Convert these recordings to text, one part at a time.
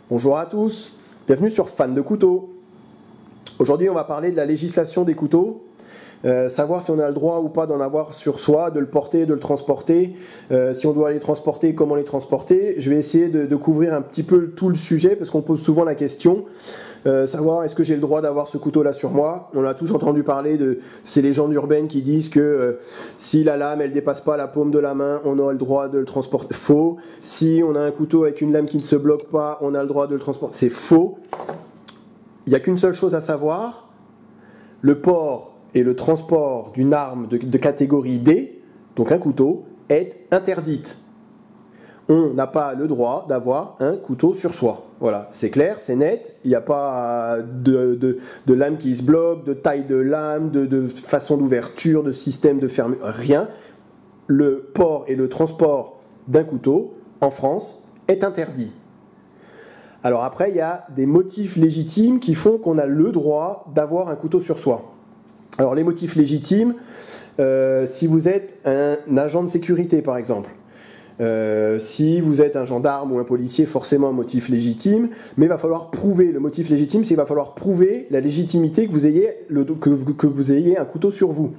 Bonjour à tous, bienvenue sur Fan de couteaux. Aujourd'hui on va parler de la législation des couteaux, savoir si on a le droit ou pas d'en avoir sur soi, de le porter, de le transporter, si on doit les transporter, comment les transporter. Je vais essayer de couvrir un petit peu tout le sujet parce qu'on pose souvent la question. Savoir est-ce que j'ai le droit d'avoir ce couteau là sur moi. On a tous entendu parler de ces légendes urbaines qui disent que si la lame elle dépasse pas la paume de la main, on aura le droit de le transporter. Faux. Si on a un couteau avec une lame qui ne se bloque pas, on a le droit de le transporter. C'est faux. Il n'y a qu'une seule chose à savoir, le port et le transport d'une arme de catégorie D, donc un couteau, est interdite. On n'a pas le droit d'avoir un couteau sur soi. Voilà, c'est clair, c'est net, il n'y a pas de lame qui se bloque, de taille de lame, de façon d'ouverture, de système de fermeture, rien. Le port et le transport d'un couteau, en France, est interdit. Alors après, il y a des motifs légitimes qui font qu'on a le droit d'avoir un couteau sur soi. Alors les motifs légitimes, si vous êtes un agent de sécurité par exemple, si vous êtes un gendarme ou un policier, forcément un motif légitime, mais il va falloir prouver, le motif légitime, c'est qu'il va falloir prouver la légitimité que vous ayez un couteau sur vous.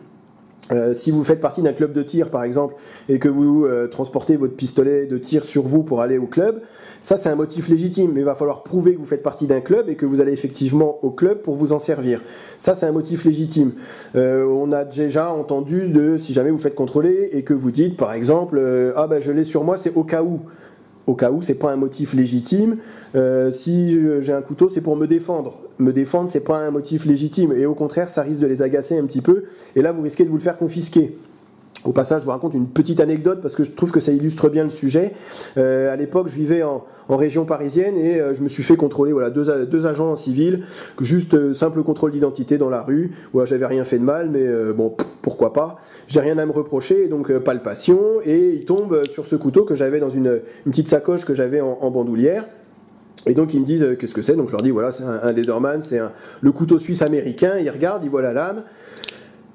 Si vous faites partie d'un club de tir par exemple et que vous transportez votre pistolet de tir sur vous pour aller au club, ça c'est un motif légitime, mais il va falloir prouver que vous faites partie d'un club et que vous allez effectivement au club pour vous en servir. Ça c'est un motif légitime. On a déjà entendu si jamais vous faites contrôler et que vous dites par exemple ah ben je l'ai sur moi, c'est au cas où. Au cas où, c'est pas un motif légitime. Si j'ai un couteau, c'est pour me défendre. Me défendre, c'est pas un motif légitime. Et au contraire, ça risque de les agacer un petit peu. Et là, vous risquez de vous le faire confisquer. Au passage, je vous raconte une petite anecdote parce que je trouve que ça illustre bien le sujet. À l'époque, je vivais en région parisienne et je me suis fait contrôler. Voilà, deux agents en civil, juste simple contrôle d'identité dans la rue. Voilà, j'avais rien fait de mal, mais bon, pourquoi pas. J'ai rien à me reprocher, et donc palpation. Et il tombe sur ce couteau que j'avais dans une petite sacoche que j'avais en bandoulière. Et donc ils me disent qu'est-ce que c'est. Donc je leur dis voilà, c'est un Lederman, c'est le couteau suisse américain. Ils regardent, ils voient la lame.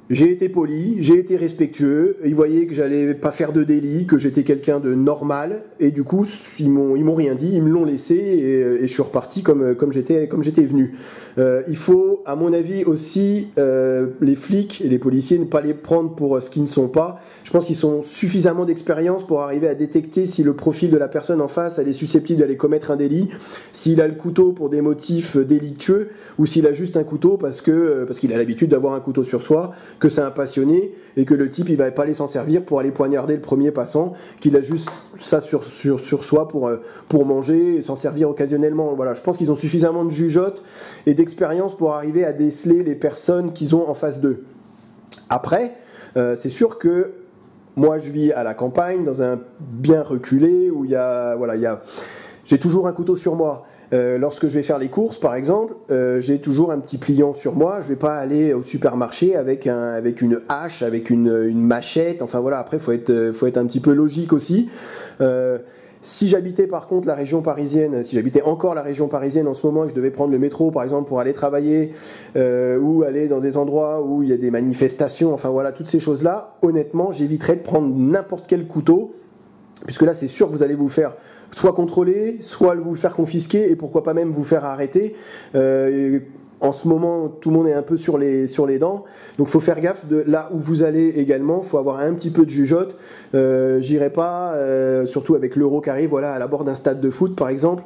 J'ai été poli, j'ai été respectueux, ils voyaient que j'allais pas faire de délit, que j'étais quelqu'un de normal, et du coup ils m'ont rien dit, ils me l'ont laissé et je suis reparti comme j'étais venu. Il faut, à mon avis aussi, les flics et les policiers ne pas les prendre pour ce qu'ils ne sont pas. Je pense qu'ils ont suffisamment d'expérience pour arriver à détecter si le profil de la personne en face elle est susceptible d'aller commettre un délit, s'il a le couteau pour des motifs délictueux ou s'il a juste un couteau parce qu'il a l'habitude d'avoir un couteau sur soi, que c'est un passionné et que le type il va pas aller s'en servir pour aller poignarder le premier passant, qu'il a juste ça sur soi pour manger et s'en servir occasionnellement. Voilà, je pense qu'ils ont suffisamment de jugeote et d'expérience pour arriver à déceler les personnes qu'ils ont en face d'eux. Après, c'est sûr que moi je vis à la campagne, dans un bien reculé où j'ai toujours un couteau sur moi. Lorsque je vais faire les courses, par exemple, j'ai toujours un petit pliant sur moi. Je ne vais pas aller au supermarché avec une hache, avec une machette. Enfin voilà, après, faut être un petit peu logique aussi. Si j'habitais par contre la région parisienne, si j'habitais encore la région parisienne en ce moment et que je devais prendre le métro par exemple pour aller travailler ou aller dans des endroits où il y a des manifestations, enfin voilà, toutes ces choses-là, honnêtement, j'éviterais de prendre n'importe quel couteau, puisque là c'est sûr que vous allez vous faire soit contrôler, soit vous le faire confisquer et pourquoi pas même vous faire arrêter. En ce moment, tout le monde est un peu sur les dents, donc il faut faire gaffe de là où vous allez également. Il faut avoir un petit peu de jugeote. J'irai pas, surtout avec l'euro qui arrive, voilà, à la bord d'un stade de foot par exemple,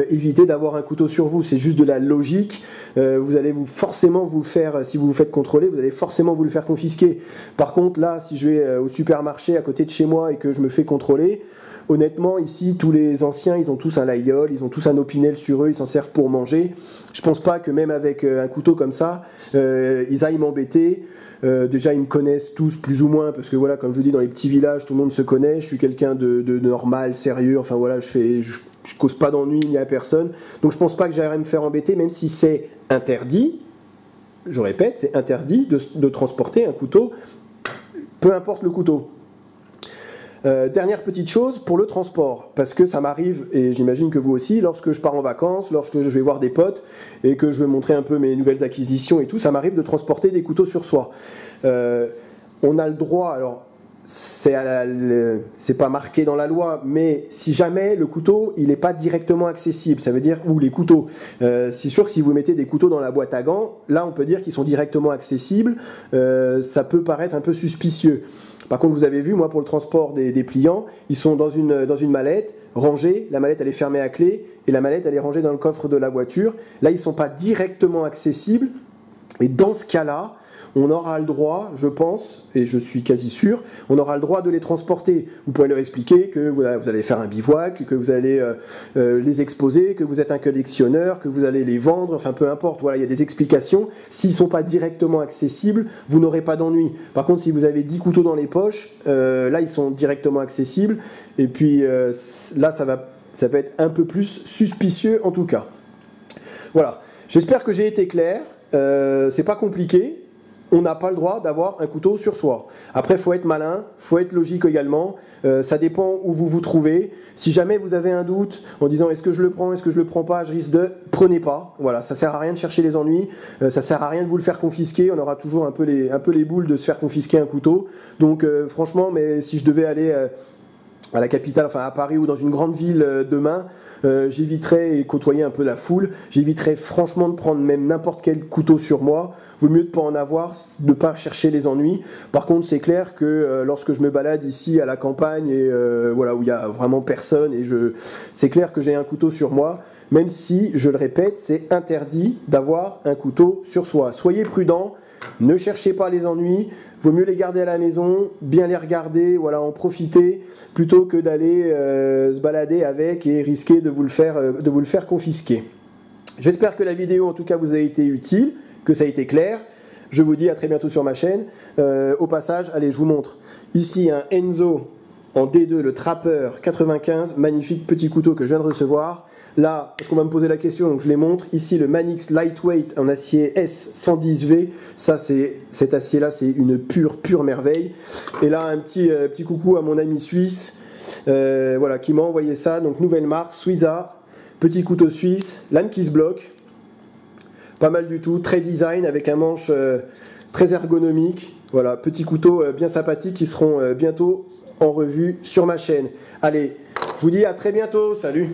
évitez d'avoir un couteau sur vous. C'est juste de la logique. Vous allez forcément vous faire, si vous vous faites contrôler, vous allez forcément vous le faire confisquer. Par contre, là, si je vais au supermarché à côté de chez moi et que je me fais contrôler, honnêtement, ici, tous les anciens, ils ont tous un laïol, ils ont tous un opinel sur eux, ils s'en servent pour manger. Je pense pas que même avec un couteau comme ça, ils aillent m'embêter. Déjà, ils me connaissent tous plus ou moins, parce que voilà, comme je vous dis, dans les petits villages, tout le monde se connaît. Je suis quelqu'un de normal, sérieux. Enfin voilà, je cause pas d'ennui ni à personne. Donc je pense pas que j'aillerais me faire embêter, même si c'est interdit. Je répète, c'est interdit de transporter un couteau, peu importe le couteau. Dernière petite chose pour le transport, parce que ça m'arrive, et j'imagine que vous aussi, lorsque je pars en vacances, lorsque je vais voir des potes et que je vais montrer un peu mes nouvelles acquisitions et tout, ça m'arrive de transporter des couteaux sur soi. On a le droit, alors c'est pas marqué dans la loi, mais si jamais le couteau il n'est pas directement accessible, ça veut dire, ou les couteaux, c'est sûr que si vous mettez des couteaux dans la boîte à gants, là on peut dire qu'ils sont directement accessibles, ça peut paraître un peu suspicieux. Par contre, vous avez vu, moi pour le transport des pliants, ils sont dans une mallette rangée, la mallette elle est fermée à clé et la mallette elle est rangée dans le coffre de la voiture. Là ils ne sont pas directement accessibles et dans ce cas-là, on aura le droit, je pense, et je suis quasi sûr, on aura le droit de les transporter. Vous pourrez leur expliquer que vous allez faire un bivouac, que vous allez les exposer, que vous êtes un collectionneur, que vous allez les vendre, enfin peu importe. Voilà, il y a des explications. S'ils ne sont pas directement accessibles, vous n'aurez pas d'ennui. Par contre, si vous avez 10 couteaux dans les poches, là ils sont directement accessibles. Et puis là, ça va être un peu plus suspicieux en tout cas. Voilà, j'espère que j'ai été clair. C'est pas compliqué. On n'a pas le droit d'avoir un couteau sur soi. Après, il faut être malin, il faut être logique également. Ça dépend où vous vous trouvez. Si jamais vous avez un doute en disant est-ce que je le prends, est-ce que je le prends pas, je risque de... Prenez pas. Voilà, ça sert à rien de chercher les ennuis. Ça sert à rien de vous le faire confisquer. On aura toujours un peu les boules de se faire confisquer un couteau. Donc franchement, mais si je devais aller à la capitale, enfin à Paris ou dans une grande ville demain, j'éviterais et côtoyer un peu la foule. J'éviterais franchement de prendre même n'importe quel couteau sur moi. Vaut mieux de ne pas en avoir, de ne pas chercher les ennuis. Par contre, c'est clair que lorsque je me balade ici à la campagne et voilà, où il n'y a vraiment personne, c'est clair que j'ai un couteau sur moi, même si, je le répète, c'est interdit d'avoir un couteau sur soi. Soyez prudents, ne cherchez pas les ennuis, vaut mieux les garder à la maison, bien les regarder, voilà, en profiter, plutôt que d'aller se balader avec et risquer de vous le faire confisquer. J'espère que la vidéo en tout cas vous a été utile, que ça a été clair. Je vous dis à très bientôt sur ma chaîne. Au passage, allez, je vous montre. Ici un Enzo en D2, le Trapper 95, magnifique petit couteau que je viens de recevoir. Là, parce qu'on va me poser la question, donc je les montre. Ici, le Manix Lightweight en acier S110V. Ça, cet acier-là, c'est une pure merveille. Et là, un petit coucou à mon ami suisse, voilà, qui m'a envoyé ça. Donc, nouvelle marque, Suiza, petit couteau suisse, lame qui se bloque. Pas mal du tout, très design, avec un manche très ergonomique. Voilà, petits couteaux bien sympathiques qui seront bientôt en revue sur ma chaîne. Allez, je vous dis à très bientôt, salut!